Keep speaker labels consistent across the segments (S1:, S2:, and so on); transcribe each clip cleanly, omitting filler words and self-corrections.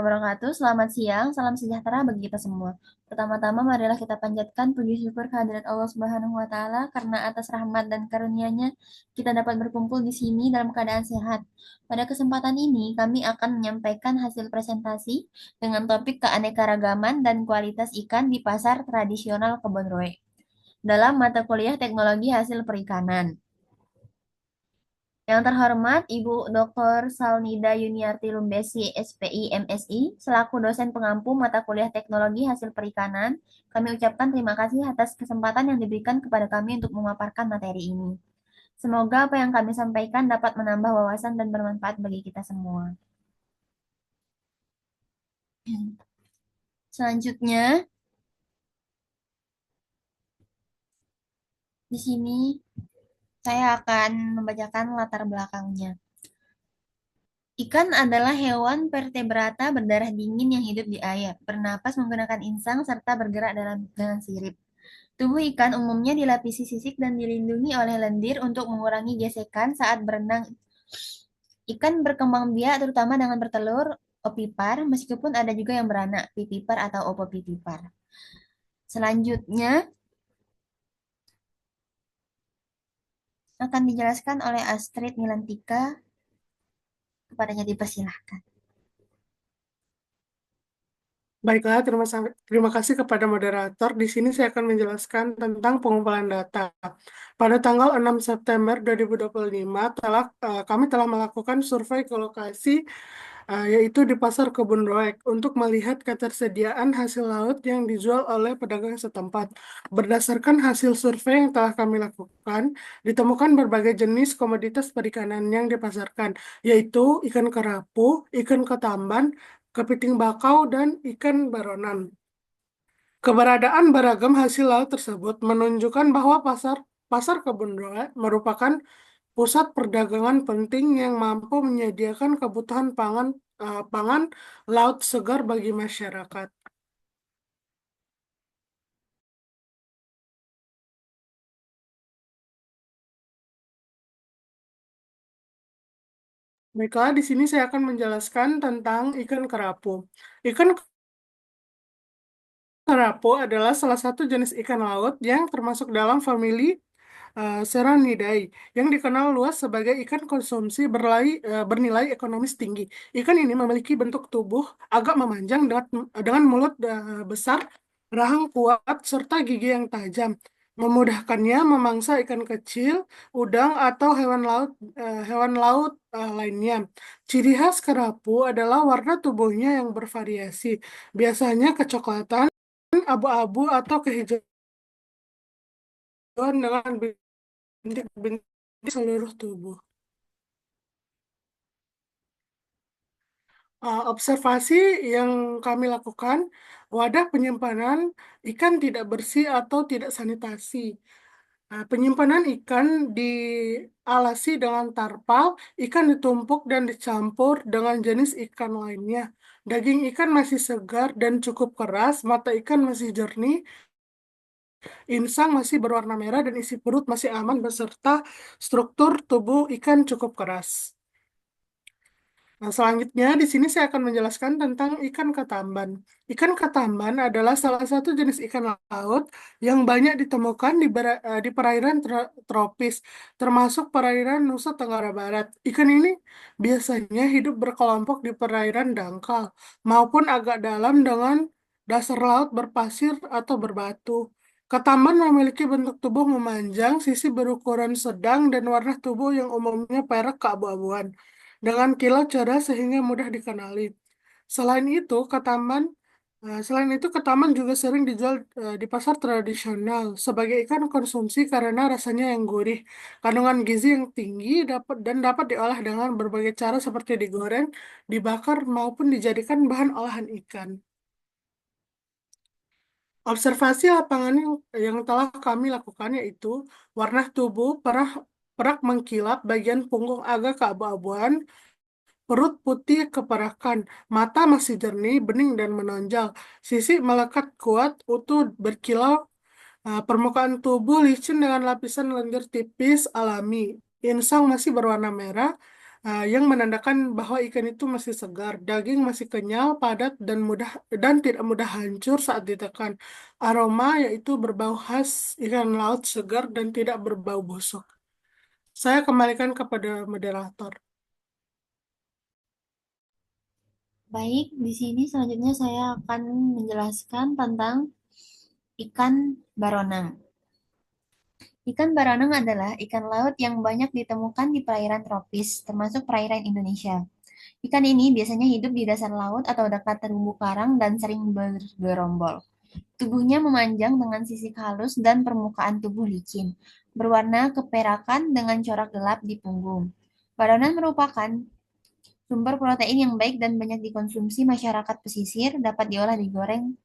S1: wabarakatuh. Selamat siang, salam sejahtera bagi kita semua. Pertama-tama, marilah kita panjatkan puji syukur kehadirat Allah Subhanahu wa Ta'ala karena atas rahmat dan karunia-Nya kita dapat berkumpul di sini dalam keadaan sehat. Pada kesempatan ini, kami akan menyampaikan hasil presentasi dengan topik keanekaragaman dan kualitas ikan di pasar tradisional Kebon Roe dalam mata kuliah Teknologi Hasil Perikanan. Yang terhormat Ibu Dr. Salnida Yuniarti Lumbesi, SPI, MSI, selaku dosen pengampu mata kuliah Teknologi Hasil Perikanan, kami ucapkan terima kasih atas kesempatan yang diberikan kepada kami untuk memaparkan materi ini. Semoga apa yang kami sampaikan dapat menambah wawasan dan bermanfaat bagi kita semua. Selanjutnya, di sini saya akan membacakan latar belakangnya. Ikan adalah hewan vertebrata berdarah dingin yang hidup di air, bernapas menggunakan insang, serta bergerak dengan sirip. Tubuh ikan umumnya dilapisi sisik dan dilindungi oleh lendir untuk mengurangi gesekan saat berenang. Ikan berkembang biak terutama dengan bertelur opipar, meskipun ada juga yang beranak, pipipar atau opopipipar. Selanjutnya akan dijelaskan oleh Astrid Nilantika. Kepadanya dipersilahkan.
S2: Baiklah, terima kasih kepada moderator. Di sini saya akan menjelaskan tentang pengumpulan data. Pada tanggal 6 September 2025, kami telah melakukan survei ke lokasi, yaitu di Pasar Kebun Roek, untuk melihat ketersediaan hasil laut yang dijual oleh pedagang setempat. Berdasarkan hasil survei yang telah kami lakukan, ditemukan berbagai jenis komoditas perikanan yang dipasarkan, yaitu ikan kerapu, ikan ketamban, kepiting bakau, dan ikan baronan. Keberadaan beragam hasil laut tersebut menunjukkan bahwa pasar Kebun Roe merupakan pusat perdagangan penting yang mampu menyediakan kebutuhan pangan laut segar bagi masyarakat. Baiklah, di sini saya akan menjelaskan tentang ikan kerapu. Ikan kerapu adalah salah satu jenis ikan laut yang termasuk dalam famili Serranidae, yang dikenal luas sebagai ikan konsumsi bernilai ekonomis tinggi. Ikan ini memiliki bentuk tubuh agak memanjang dengan mulut besar, rahang kuat, serta gigi yang tajam. Memudahkannya memangsa ikan kecil, udang, atau hewan laut lainnya. Ciri khas kerapu adalah warna tubuhnya yang bervariasi, biasanya kecoklatan, abu-abu, atau kehijauan dengan bintik-bintik di seluruh tubuh. Observasi yang kami lakukan, wadah penyimpanan ikan tidak bersih atau tidak sanitasi. Penyimpanan ikan dialasi dengan tarpal, ikan ditumpuk dan dicampur dengan jenis ikan lainnya. Daging ikan masih segar dan cukup keras, mata ikan masih jernih, insang masih berwarna merah, dan isi perut masih aman beserta struktur tubuh ikan cukup keras. Nah, selanjutnya di sini saya akan menjelaskan tentang ikan katamban. Ikan katamban adalah salah satu jenis ikan laut yang banyak ditemukan di perairan tropis, termasuk perairan Nusa Tenggara Barat. Ikan ini biasanya hidup berkelompok di perairan dangkal maupun agak dalam dengan dasar laut berpasir atau berbatu. Katamban memiliki bentuk tubuh memanjang, sisi berukuran sedang, dan warna tubuh yang umumnya perak keabu-abuan dengan kilau cerah sehingga mudah dikenali. Selain itu, ketaman juga sering dijual di pasar tradisional sebagai ikan konsumsi karena rasanya yang gurih, kandungan gizi yang tinggi, dapat diolah dengan berbagai cara seperti digoreng, dibakar, maupun dijadikan bahan olahan ikan. Observasi lapangan yang telah kami lakukan yaitu warna tubuh perak mengkilap, bagian punggung agak keabu-abuan, perut putih keperakan, mata masih jernih, bening, dan menonjol. Sisik melekat kuat, utuh berkilau, permukaan tubuh licin dengan lapisan lendir tipis alami. Insang masih berwarna merah, yang menandakan bahwa ikan itu masih segar. Daging masih kenyal, padat, dan tidak mudah hancur saat ditekan. Aroma yaitu berbau khas ikan laut segar dan tidak berbau busuk. Saya kembalikan kepada moderator.
S1: Baik, di sini selanjutnya saya akan menjelaskan tentang ikan baronang. Ikan baronang adalah ikan laut yang banyak ditemukan di perairan tropis, termasuk perairan Indonesia. Ikan ini biasanya hidup di dasar laut atau dekat terumbu karang dan sering bergerombol. Tubuhnya memanjang dengan sisik halus dan permukaan tubuh licin, berwarna keperakan dengan corak gelap di punggung. Baronang merupakan sumber protein yang baik dan banyak dikonsumsi masyarakat pesisir, dapat diolah, digoreng,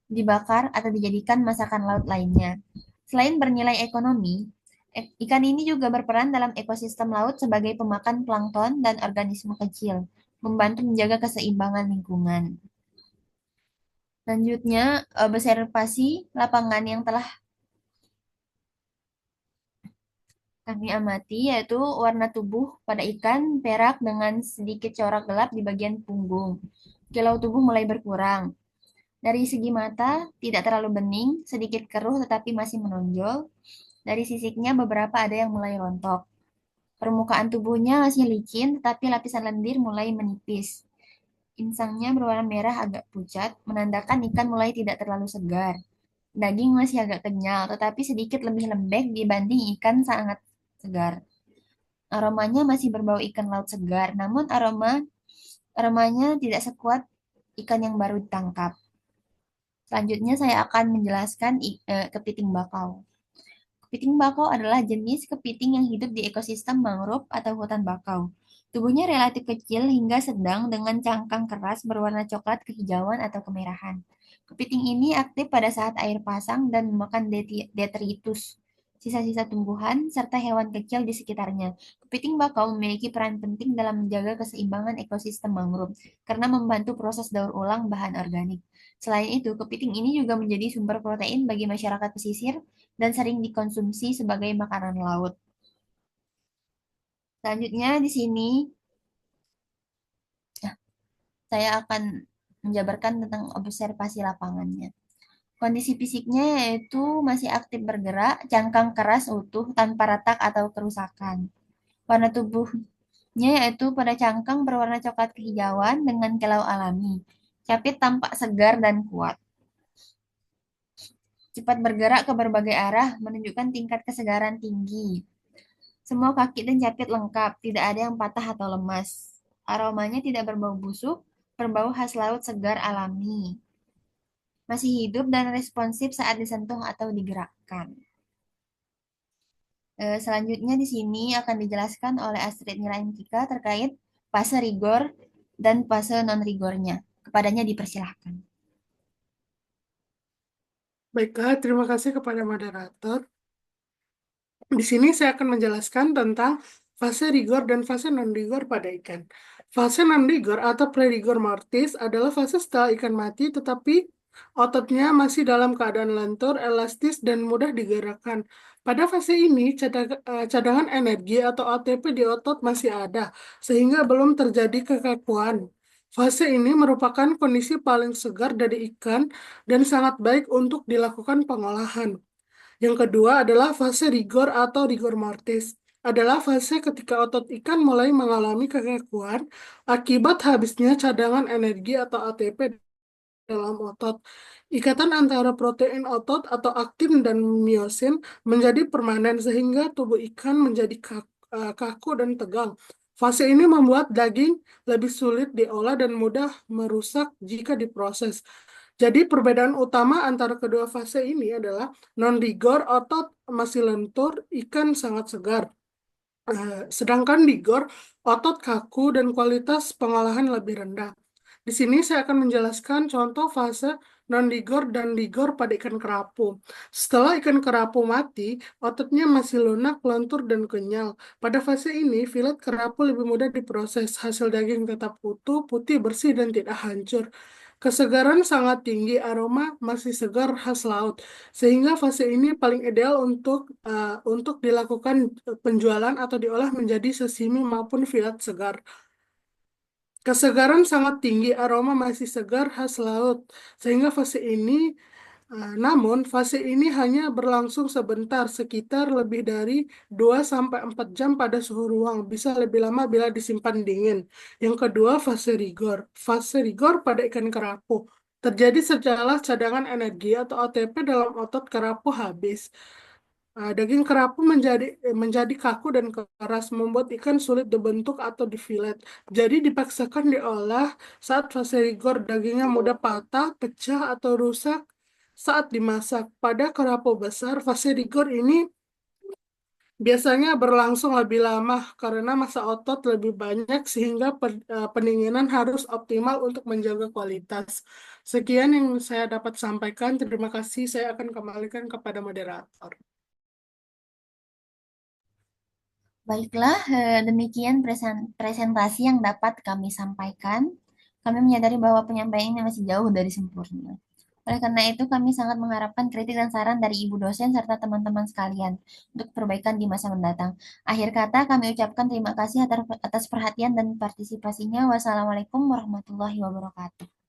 S1: dibakar, atau dijadikan masakan laut lainnya. Selain bernilai ekonomi, ikan ini juga berperan dalam ekosistem laut sebagai pemakan plankton dan organisme kecil, membantu menjaga keseimbangan lingkungan. Selanjutnya, observasi lapangan yang telah kami amati yaitu warna tubuh pada ikan perak dengan sedikit corak gelap di bagian punggung. Kilau tubuh mulai berkurang. Dari segi mata, tidak terlalu bening, sedikit keruh tetapi masih menonjol. Dari sisiknya beberapa ada yang mulai rontok. Permukaan tubuhnya masih licin, tetapi lapisan lendir mulai menipis. Insangnya berwarna merah agak pucat, menandakan ikan mulai tidak terlalu segar. Daging masih agak kenyal, tetapi sedikit lebih lembek dibanding ikan sangat segar. Aromanya masih berbau ikan laut segar, namun aromanya tidak sekuat ikan yang baru ditangkap. Selanjutnya saya akan menjelaskan kepiting bakau. Kepiting bakau adalah jenis kepiting yang hidup di ekosistem mangrove atau hutan bakau. Tubuhnya relatif kecil hingga sedang dengan cangkang keras berwarna coklat kehijauan atau kemerahan. Kepiting ini aktif pada saat air pasang dan memakan detritus, sisa-sisa tumbuhan, serta hewan kecil di sekitarnya. Kepiting bakau memiliki peran penting dalam menjaga keseimbangan ekosistem mangrove karena membantu proses daur ulang bahan organik. Selain itu, kepiting ini juga menjadi sumber protein bagi masyarakat pesisir dan sering dikonsumsi sebagai makanan laut. Selanjutnya di sini saya akan menjabarkan tentang observasi lapangannya. Kondisi fisiknya yaitu masih aktif bergerak, cangkang keras utuh tanpa retak atau kerusakan. Warna tubuhnya yaitu pada cangkang berwarna coklat kehijauan dengan kilau alami. Capit tampak segar dan kuat. Cepat bergerak ke berbagai arah menunjukkan tingkat kesegaran tinggi. Semua kaki dan capit lengkap, tidak ada yang patah atau lemas. Aromanya tidak berbau busuk, berbau khas laut segar alami. Masih hidup dan responsif saat disentuh atau digerakkan. Selanjutnya di sini akan dijelaskan oleh Astrid Nilantika terkait fase rigor dan fase non-rigornya. Kepadanya dipersilahkan.
S2: Baiklah, terima kasih kepada moderator. Di sini saya akan menjelaskan tentang fase rigor dan fase non-rigor pada ikan. Fase non-rigor atau pre-rigor mortis adalah fase setelah ikan mati tetapi ototnya masih dalam keadaan lentur, elastis, dan mudah digerakkan. Pada fase ini, cadangan energi atau ATP di otot masih ada, sehingga belum terjadi kekakuan. Fase ini merupakan kondisi paling segar dari ikan dan sangat baik untuk dilakukan pengolahan. Yang kedua adalah fase rigor atau rigor mortis. Adalah fase ketika otot ikan mulai mengalami kekakuan akibat habisnya cadangan energi atau ATP dalam otot. Ikatan antara protein otot atau aktin dan miosin menjadi permanen sehingga tubuh ikan menjadi kaku dan tegang. Fase ini membuat daging lebih sulit diolah dan mudah merusak jika diproses. Jadi perbedaan utama antara kedua fase ini adalah non-rigor otot masih lentur, ikan sangat segar. Sedangkan rigor otot kaku dan kualitas pengolahan lebih rendah. Di sini saya akan menjelaskan contoh fase non-rigor dan rigor pada ikan kerapu. Setelah ikan kerapu mati, ototnya masih lunak, lentur, dan kenyal. Pada fase ini, filet kerapu lebih mudah diproses. Hasil daging tetap utuh, putih, bersih, dan tidak hancur. Kesegaran sangat tinggi, aroma masih segar khas laut, sehingga fase ini paling ideal untuk dilakukan penjualan atau diolah menjadi sashimi maupun fillet segar. Kesegaran sangat tinggi, aroma masih segar khas laut, sehingga namun fase ini hanya berlangsung sebentar, sekitar lebih dari 2 sampai 4 jam pada suhu ruang, bisa lebih lama bila disimpan dingin. Yang kedua, fase rigor. Fase rigor pada ikan kerapu terjadi setelah cadangan energi atau ATP dalam otot kerapu habis. Daging kerapu menjadi kaku dan keras, membuat ikan sulit dibentuk atau difilet. Jadi dipaksakan diolah saat fase rigor, dagingnya mudah patah, pecah, atau rusak saat dimasak. Pada kerapu besar, fase rigor ini biasanya berlangsung lebih lama karena massa otot lebih banyak sehingga pendinginan harus optimal untuk menjaga kualitas. Sekian yang saya dapat sampaikan. Terima kasih. Saya akan kembalikan kepada moderator.
S1: Baiklah, demikian presentasi yang dapat kami sampaikan. Kami menyadari bahwa penyampaian ini masih jauh dari sempurna. Oleh karena itu, kami sangat mengharapkan kritik dan saran dari ibu dosen serta teman-teman sekalian untuk perbaikan di masa mendatang. Akhir kata, kami ucapkan terima kasih atas perhatian dan partisipasinya. Wassalamualaikum warahmatullahi wabarakatuh.